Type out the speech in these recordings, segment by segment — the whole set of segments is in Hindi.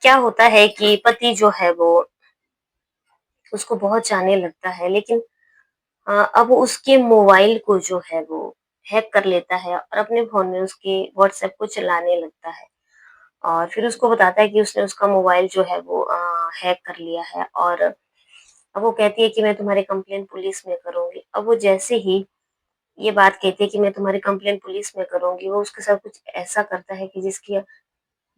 क्या होता है कि पति जो है वो उसको बहुत चाहने लगता है, लेकिन अब उसके मोबाइल को जो है वो हैक कर लेता है और अपने फ़ोन में उसके व्हाट्सएप को चलाने लगता है। और फिर उसको बताता है कि उसने उसका मोबाइल जो है वो हैक कर लिया है, और अब वो कहती है कि मैं तुम्हारी कंप्लेंट पुलिस में करूँगी। अब वो जैसे ही ये बात कहती है कि मैं तुम्हारी कंप्लेंट पुलिस में करूँगी, वो उसके साथ कुछ ऐसा करता है कि जिसकी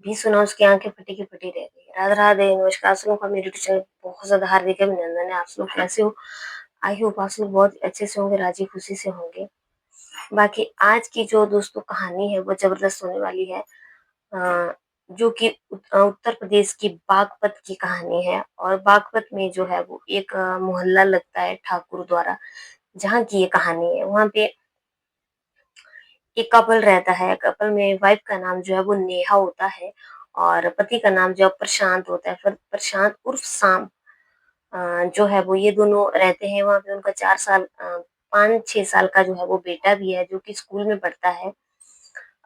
भी सुना उसकी आँखें फटी की फटी रह गई। राधे राधे, नमस्कार, आप लोगों का मेरे यूट्यूब चैनल बहुत ज़्यादा हार्दिक अभिनंदन है। आप लोग कैसे हो? आई होप आप लोग बहुत अच्छे से होंगे, राज़ी खुशी से होंगे। बाकी आज की जो दोस्तों कहानी है वो ज़बरदस्त होने वाली है। जो कि उत्तर प्रदेश की बागपत की कहानी है, और बागपत में जो है वो एक मोहल्ला लगता है ठाकुर द्वारा, जहाँ की ये कहानी है। वहाँ पे एक कपल रहता है, कपल में वाइफ का नाम जो है वो नेहा होता है और पति का नाम जो है प्रशांत होता है। फिर प्रशांत उर्फ शाम जो है वो ये दोनों रहते हैं वहाँ पे। उनका 5-6 साल का जो है वो बेटा भी है, जो कि स्कूल में पढ़ता है।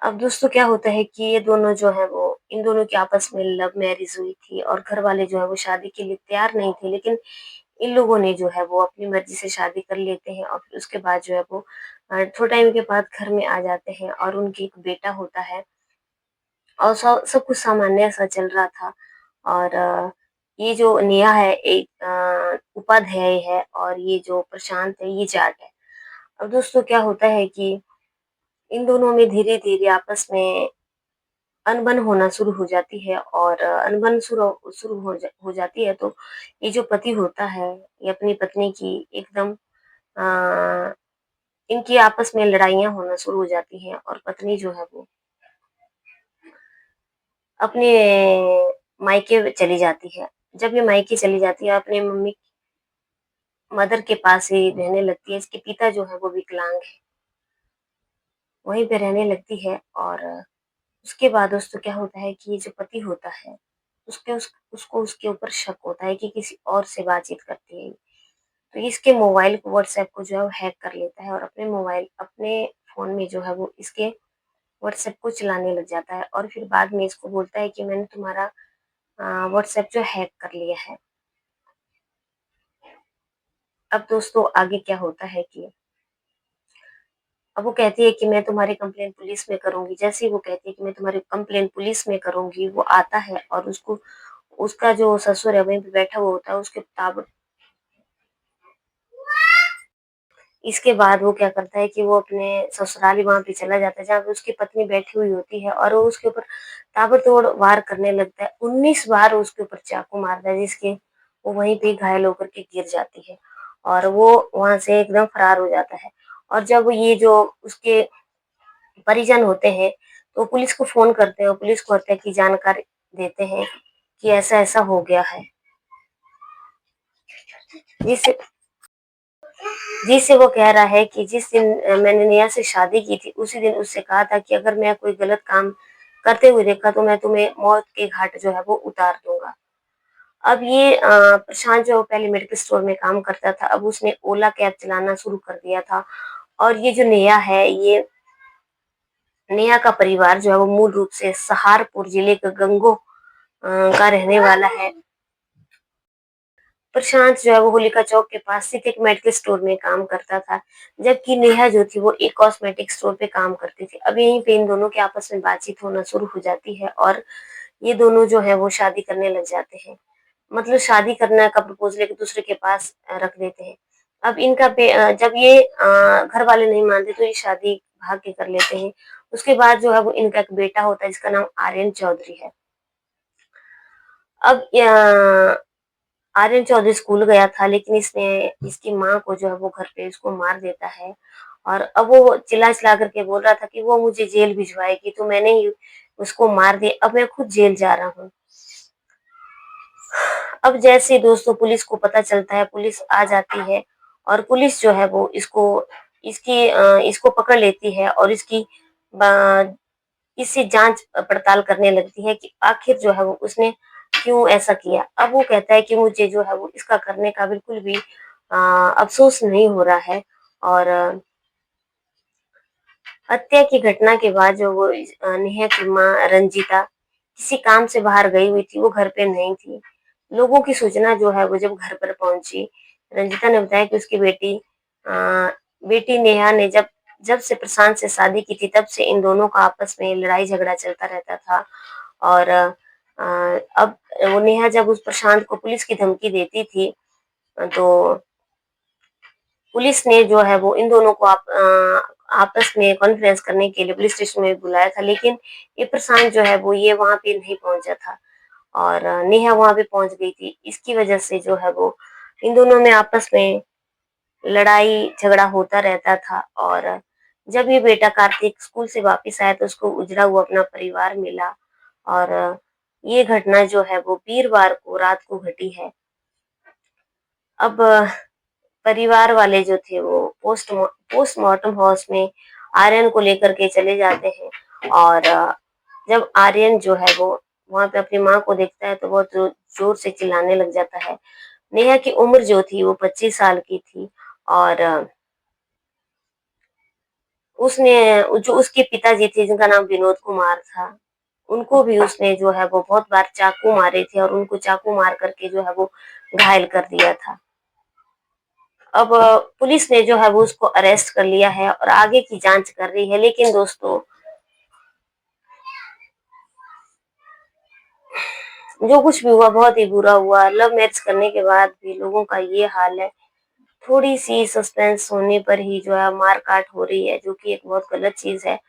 अब दोस्तों क्या होता है कि ये दोनों जो है वो इन दोनों की आपस में लव मैरिज हुई थी, और घर वाले जो है वो शादी के लिए तैयार नहीं थे, लेकिन इन लोगों ने जो है वो अपनी मर्ज़ी से शादी कर लेते हैं, और फिर उसके बाद जो है वो थोड़े टाइम के बाद घर में आ जाते हैं, और उनके एक बेटा होता है, और सब कुछ सामान्य सा चल रहा था। और ये जो नेहा है एक उपाध्याय है, और ये जो प्रशांत है ये जाट है। अब दोस्तों क्या होता है कि इन दोनों में धीरे-धीरे आपस में अनबन होना शुरू हो जाती है, और अनबन शुरू शुरू हो जाती है, तो ये जो पति होता है, ये अपनी पत्नी की एकदम अ, इनकी आपस में लड़ाइयाँ होना शुरू हो जाती हैं, और पत्नी जो है वो अपने मायके चली जाती है। जब ये मायके चली जाती है, अपने मम्मी मदर के पास ही रहने लगती है। इसके पिता जो है वो विकलांग है, वहीं पे रहने लगती है। और उसके बाद दोस्तों क्या होता है कि ये जो पति होता है, उसको उसके ऊपर शक होता है कि किसी और से बातचीत करती है। तो इसके मोबाइल को, व्हाट्सएप को जो है वो हैक कर लेता है, और अपने फ़ोन में जो है वो इसके व्हाट्सएप को चलाने लग जाता है, और फिर बाद में इसको बोलता है कि मैंने तुम्हारा व्हाट्सएप जो हैक कर लिया है। अब दोस्तों आगे क्या होता है कि अब वो कहती है कि मैं तुम्हारी कंप्लेंट पुलिस में करूँगी। जैसे ही वो कहती है कि मैं तुम्हारी कंप्लेंट पुलिस में करूँगी, वो आता है और उसको उसका जो ससुर है वहीं पे बैठा हुआ होता है, उसके ताबड़ इसके बाद वो क्या करता है कि वो अपने ससुराली वहाँ पे चला जाता है, जहाँ पे उसकी पत्नी बैठी हुई होती है, और वो उसके ऊपर ताबड़तोड़ वार करने लगता है। 19 बार वो उसके ऊपर चाकू मारता है, जिसके वो वहीं पे घायल होकर के गिर जाती है, और वो वहाँ से एकदम फरार हो जाता है। और जब ये जो उसके परिजन होते हैं, तो पुलिस को फ़ोन करते हैं, और पुलिस को हत्या की जानकारी देते हैं कि ऐसा-ऐसा हो गया है। जिससे जिससे वो कह रहा है कि जिस दिन मैंने नेहा से शादी की थी, उसी दिन उससे कहा था कि अगर मैं कोई गलत काम करते हुए देखा तो मैं तुम्हें मौत के घाट जो है वो उतार दूँगा। अब ये प्रशांत जो पहले मेडिकल स्टोर में काम करता था, अब उसने ओला कैब चलाना शुरू कर दिया था, और ये जो नेहा है, ये नेहा का परिवार जो है वो मूल रूप से सहारनपुर जिले के गंगो का रहने वाला है। प्रशांत जो है वो होलिका चौक के पास स्थित एक मेडिकल स्टोर में काम करता था, जबकि नेहा जो थी वो एक कॉस्मेटिक स्टोर पे काम करती थी। अब यहीं पे इन दोनों की आपस में बातचीत होना शुरू हो जाती है, और ये दोनों जो है वो शादी करने लग जाते हैं। मतलब शादी करने का प्रपोज़ल एक दूसरे के पास रख देते हैं। अब जब ये घर वाले नहीं मानते, तो ये शादी भाग के कर लेते हैं। उसके बाद जो है वो इनका एक बेटा होता है, जिसका नाम आर्यन चौधरी है। अब आर्यन चौधरी स्कूल गया था, लेकिन इसने इसकी माँ को जो है वो घर पे इसको मार देता है, और अब वो चिल्ला-चिल्ला करके बोल रहा था कि वो मुझे जेल भिजवाएगी, तो मैंने ही उसको मार दिया, अब मैं खुद जेल जा रहा हूँ। अब जैसे ही दोस्तों पुलिस को पता चलता है, पुलिस आ जाती है, और पुलिस जो है वो इसको पकड़ लेती है, और इससे जाँच पड़ताल करने लगती है कि आखिर जो है वो उसने क्यों ऐसा किया। अब वो कहता है कि मुझे जो है वो इसका करने का बिल्कुल भी अफ़सोस नहीं हो रहा है, और हत्या की घटना के बाद जो वो नेहा की माँ रंजीता किसी काम से बाहर गई हुई थी, वो घर पे नहीं थी। लोगों की सूचना जो है वो जब घर पर पहुँची, रंजिता ने बताया कि उसकी अ, बेटी नेहा ने जब जब से प्रशांत से शादी की थी, तब से इन दोनों का आपस में लड़ाई-झगड़ा चलता रहता था। और अब वो नेहा जब उस प्रशांत को पुलिस की धमकी देती थी, तो पुलिस ने जो है वो इन दोनों को आपस में कॉन्फ्रेंस करने के लिए पुलिस स्टेशन में बुलाया था, लेकिन ये प्रशांत जो है वो ये वहाँ पे नहीं पहुँचा था और नेहा वहाँ पे पहुँच गई थी। इसकी वजह से जो है वो इन दोनों में आपस में लड़ाई झगड़ा होता रहता था। और जब ये बेटा कार्तिक स्कूल से वापस आया तो उसको उजड़ा हुआ अपना परिवार मिला। और ये घटना जो है वो वीरवार को रात को घटी है। अब परिवार वाले जो थे वो पोस्टमार्टम हाउस में आर्यन को लेकर के चले जाते हैं। और जब आर्यन जो है वो वहां पे अपनी माँ को देखता है तो बहुत जोर से चिल्लाने लग जाता है। नेहा की उम्र जो थी वो 25 साल की थी। और उसने जो उसके पिताजी थे जिनका नाम विनोद कुमार था, उनको भी उसने जो है वो बहुत बार चाकू मारे थे और उनको चाकू मार करके जो है वो घायल कर दिया था। अब पुलिस ने जो है वो उसको अरेस्ट कर लिया है और आगे की जांच कर रही है। लेकिन दोस्तों, जो कुछ भी हुआ बहुत ही बुरा हुआ। लव मैरिज करने के बाद भी लोगों का ये हाल है। थोड़ी सी सस्पेंस होने पर ही जो है मार काट हो रही है, जो कि एक बहुत गलत चीज है।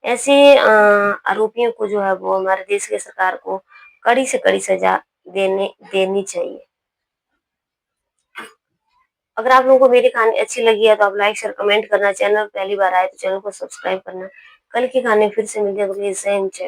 ऐसे आरोपियों को जो है वो हमारे देश की सरकार को कड़ी से कड़ी सजा देने देनी चाहिए। अगर आप लोगों को मेरी कहानी अच्छी लगी है तो आप लाइक शेयर कमेंट करना। चैनल पहली बार आए तो चैनल को सब्सक्राइब करना। कल की कहानी फिर से मिलती है, तो प्लीज जय हिंद, जय